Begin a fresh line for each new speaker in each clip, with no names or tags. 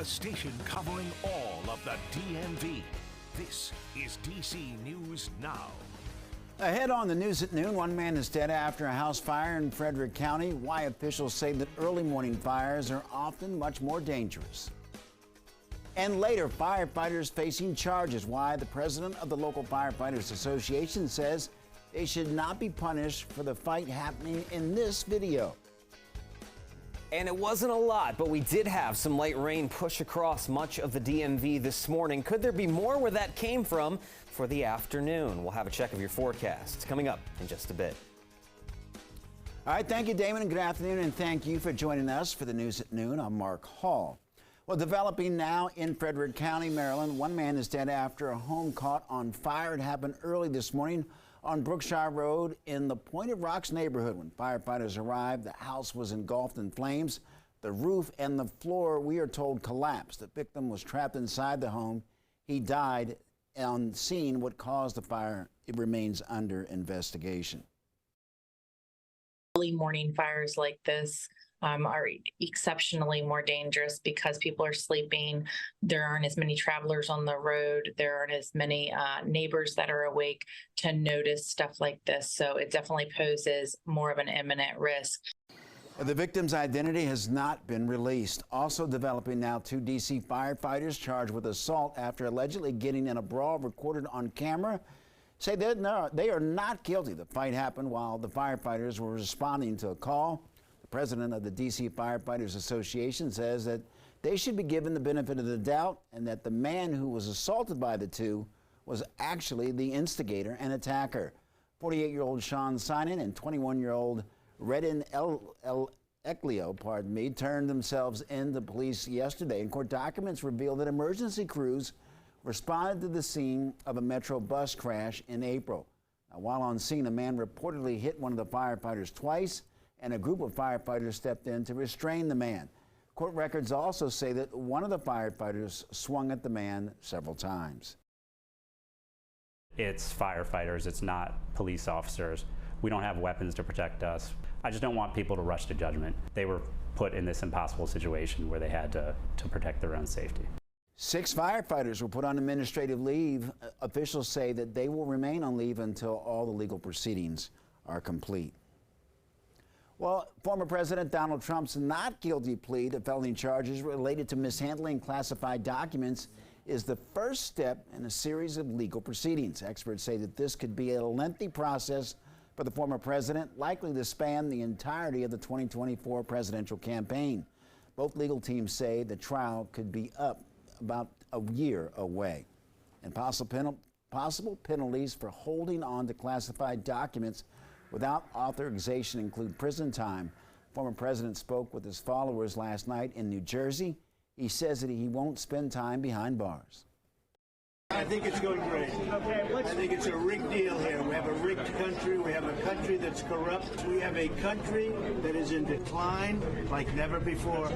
the station covering all of the DMV. This is DC News Now.
Ahead on the news at noon, one man is dead after a house fire in Frederick County. Why officials say that early morning fires are often much more dangerous. And later, firefighters facing charges. Why the president of the local Firefighters Association says they should not be punished for the fight happening in this video.
And it wasn't a lot, but we did have some light rain push across much of the DMV this morning. Could there be more where that came from for the afternoon? We'll have a check of your forecasts coming up in just a bit.
All right, thank you, Damon, and good afternoon, and thank you for joining us for the news at noon. I'm Mark Hall. Well, developing now in Frederick County, Maryland, one man is dead after a home caught on fire. It happened early this morning on Brookshire Road in the Point of Rocks neighborhood. When firefighters arrived, the house was engulfed in flames. The roof and the floor, we are told, collapsed. The victim was trapped inside the home. He died on scene. What caused the fire, it remains under investigation.
Early morning fires like this are exceptionally more dangerous because people are sleeping. There aren't as many travelers on the road. There aren't as many neighbors that are awake to notice stuff like this. So it definitely poses more of an imminent risk.
The victim's identity has not been released. Also developing now, 2 D.C. firefighters charged with assault after allegedly getting in a brawl recorded on camera say they are not guilty. The fight happened while the firefighters were responding to a call. The president of the D.C. Firefighters Association says that they should be given the benefit of the doubt and that the man who was assaulted by the two was actually the instigator and attacker. 48-year-old Sean Sinan and 21-year-old Redden Eklio, turned themselves in to police yesterday, and court documents reveal that emergency crews responded to the scene of a Metro bus crash in April. Now, while on scene, a man reportedly hit one of the firefighters twice, and a group of firefighters stepped in to restrain the man. Court records also say that one of the firefighters swung at the man several times.
It's firefighters, it's not police officers. We don't have weapons to protect us. I just don't want people to rush to judgment. They were put in this impossible situation where they had to protect their own safety.
6 firefighters were put on administrative leave. Officials say that they will remain on leave until all the legal proceedings are complete. Well, former President Donald Trump's not guilty plea to felony charges related to mishandling classified documents is the first step in a series of legal proceedings. Experts say that this could be a lengthy process for the former president, likely to span the entirety of the 2024 presidential campaign. Both legal teams say the trial could be up about a year away. And possible penalties for holding on to classified documents without authorization include prison time. Former president spoke with his followers last night in New Jersey. He says that he won't spend time behind bars.
I think it's going great. I think it's a rigged deal here. We have a rigged country. We have a country that's corrupt. We have a country that is in decline like never before.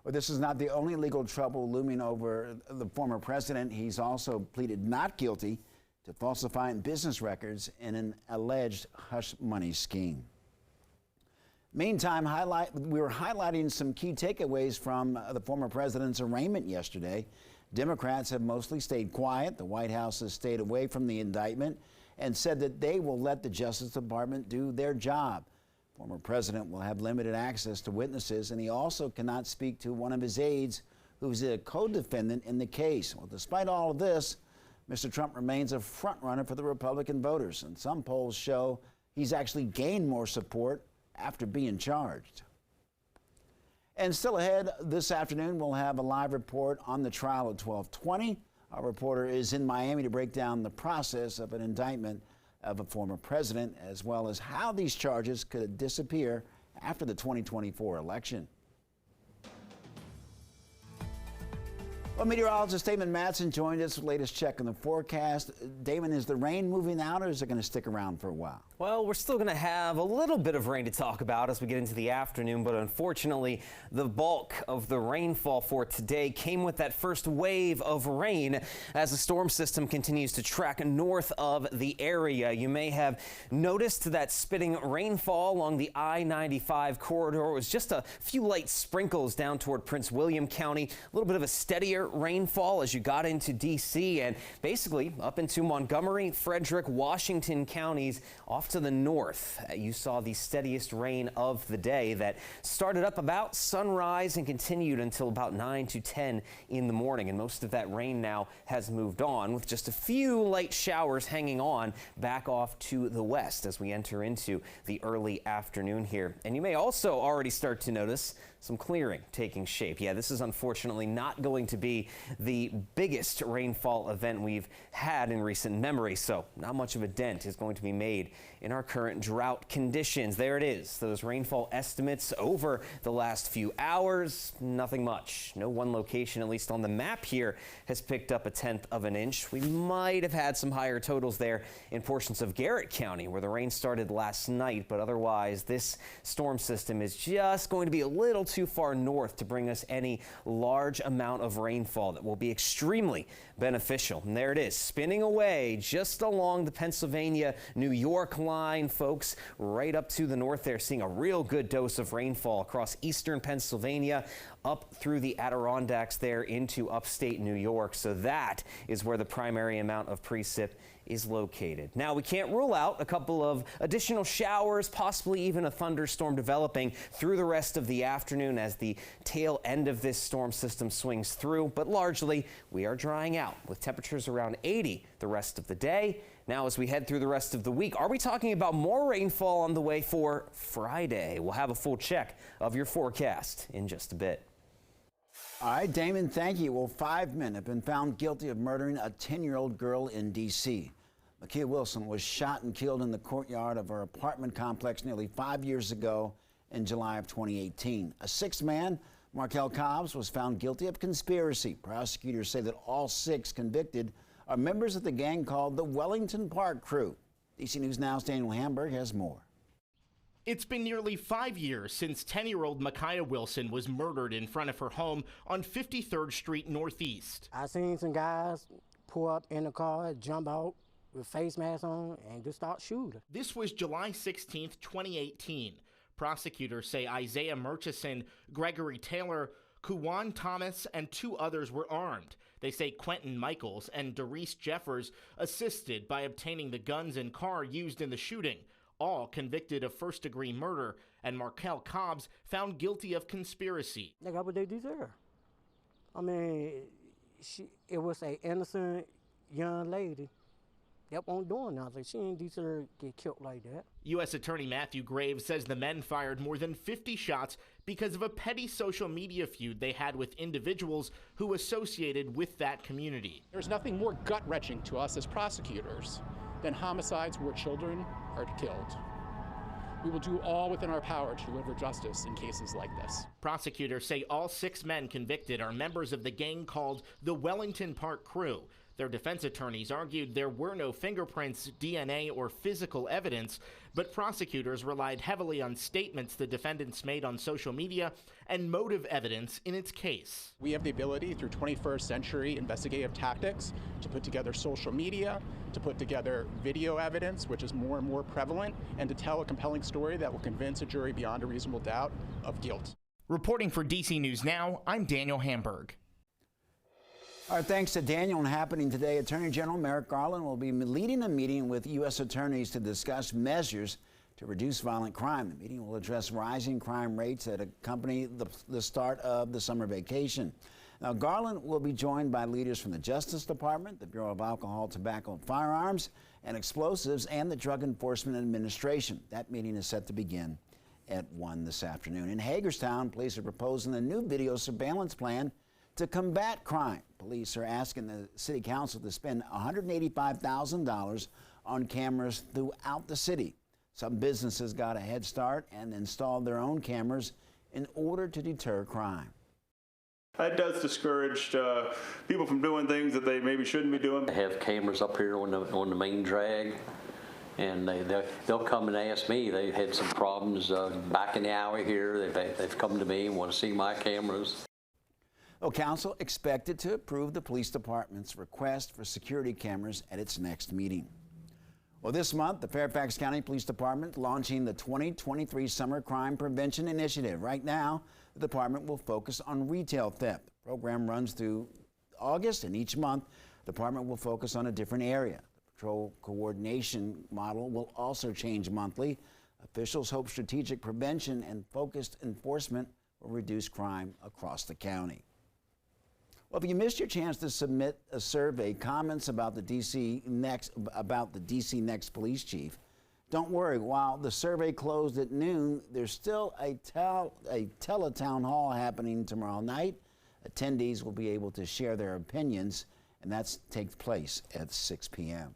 Well, this is not the only legal trouble looming over the former president. He's also pleaded not guilty to falsifying business records in an alleged hush money scheme. Meantime, we were highlighting some key takeaways from the former president's arraignment yesterday. Democrats have mostly stayed quiet. The White House has stayed away from the indictment and said that they will let the Justice Department do their job. Former president will have limited access to witnesses, and he also cannot speak to one of his aides who's a co-defendant in the case. Well, despite all of this, Mr. Trump remains a front-runner for the Republican voters, and some polls show he's actually gained more support after being charged. And still ahead this afternoon, we'll have a live report on the trial at 12:20. Our reporter is in Miami to break down the process of an indictment of a former president, as well as how these charges could disappear after the 2024 election. Well, meteorologist Damon Matson joined us with the latest check on the forecast. Damon, is the rain moving out, or is it going to stick around for a while?
Well, we're still going to have a little bit of rain to talk about as we get into the afternoon, but unfortunately, the bulk of the rainfall for today came with that first wave of rain as the storm system continues to track north of the area. You may have noticed that spitting rainfall along the I-95 corridor. It was just a few light sprinkles down toward Prince William County, a little bit of a steadier rainfall as you got into D.C. and basically up into Montgomery, Frederick, Washington counties off to the north. You saw the steadiest rain of the day that started up about sunrise and continued until about 9 to 10 in the morning. And most of that rain now has moved on with just a few light showers hanging on back off to the west as we enter into the early afternoon here. And you may also already start to notice some clearing taking shape. Yeah, this is unfortunately not going to be the biggest rainfall event we've had in recent memory, so not much of a dent is going to be made in our current drought conditions. There it is, those rainfall estimates over the last few hours. Nothing much. No one location, at least on the map here, has picked up 1/10 of an inch. We might have had some higher totals there in portions of Garrett County where the rain started last night, but otherwise this storm system is just going to be a little too far north to bring us any large amount of rainfall that will be extremely beneficial. And there it is, spinning away just along the Pennsylvania-New York line, folks, right up to the north there, seeing a real good dose of rainfall across eastern Pennsylvania, up through the Adirondacks there into upstate New York. So that is where the primary amount of precip is located. Now, we can't rule out a couple of additional showers, possibly even a thunderstorm developing through the rest of the afternoon as the tail end of this storm system swings through, but largely we are drying out with temperatures around 80 the rest of the day. Now, as we head through the rest of the week, are we talking about more rainfall on the way for Friday? We'll have a full check of your forecast in just a bit.
All right, Damon, thank you. Well, 5 men have been found guilty of murdering a 10-year-old girl in D.C. Makia Wilson was shot and killed in the courtyard of her apartment complex nearly 5 years ago in July of 2018. A sixth man, Markel Cobbs, was found guilty of conspiracy. Prosecutors say that all 6 convicted are members of the gang called the Wellington Park Crew. DC News Now's Daniel Hamburg has more.
It's been nearly 5 years since 10-year-old Makia Wilson was murdered in front of her home on 53rd Street Northeast.
I seen some guys pull up in the car, jump out with face masks on, and just start shooting.
This was July 16th, 2018. Prosecutors say Isaiah Murchison, Gregory Taylor, Kuwan Thomas, and 2 others were armed. They say Quentin Michaels and Doris Jeffers assisted by obtaining the guns and car used in the shooting, all convicted of first-degree murder, and Markel Cobbs found guilty of conspiracy.
They got what they deserve. I mean, it was an innocent young lady that won't do nothing. She didn't deserve to get killed like that.
U.S. Attorney Matthew Graves says the men fired more than 50 shots because of a petty social media feud they had with individuals who associated with that community.
There's nothing more gut-wrenching to us as prosecutors than homicides where children are killed. We will do all within our power to deliver justice in cases like this.
Prosecutors say all 6 men convicted are members of the gang called the Wellington Park Crew. Their defense attorneys argued there were no fingerprints, DNA, or physical evidence, but prosecutors relied heavily on statements the defendants made on social media and motive evidence in its case.
We have the ability through 21st century investigative tactics to put together social media, to put together video evidence, which is more and more prevalent, and to tell a compelling story that will convince a jury beyond a reasonable doubt of guilt.
Reporting for DC News Now, I'm Daniel Hamburg.
All right, thanks to Daniel. And happening today, Attorney General Merrick Garland will be leading a meeting with U.S. attorneys to discuss measures to reduce violent crime. The meeting will address rising crime rates that accompany the start of the summer vacation. Now, Garland will be joined by leaders from the Justice Department, the Bureau of Alcohol, Tobacco, and Firearms, and Explosives, and the Drug Enforcement Administration. That meeting is set to begin at 1 this afternoon. In Hagerstown, police are proposing a new video surveillance plan to combat crime. Police are asking the city council to spend $185,000 on cameras throughout the city. Some businesses got a head start and installed their own cameras in order to deter crime.
That does discourage people from doing things that they maybe shouldn't be doing.
They have cameras up here on the main drag, and they'll come and ask me. They've had some problems back in the alley here. They've come to me and want to see my cameras.
Well, council expected to approve the police department's request for security cameras at its next meeting. Well, this month, the Fairfax County Police Department launching the 2023 Summer Crime Prevention Initiative. Right now, the department will focus on retail theft. The program runs through August, and each month, the department will focus on a different area. The patrol coordination model will also change monthly. Officials hope strategic prevention and focused enforcement will reduce crime across the county. Well, if you missed your chance to submit a survey, comments about the DC Next police chief, don't worry. While the survey closed at noon, there's still a teletown hall happening tomorrow night. Attendees will be able to share their opinions, and that takes place at 6 p.m.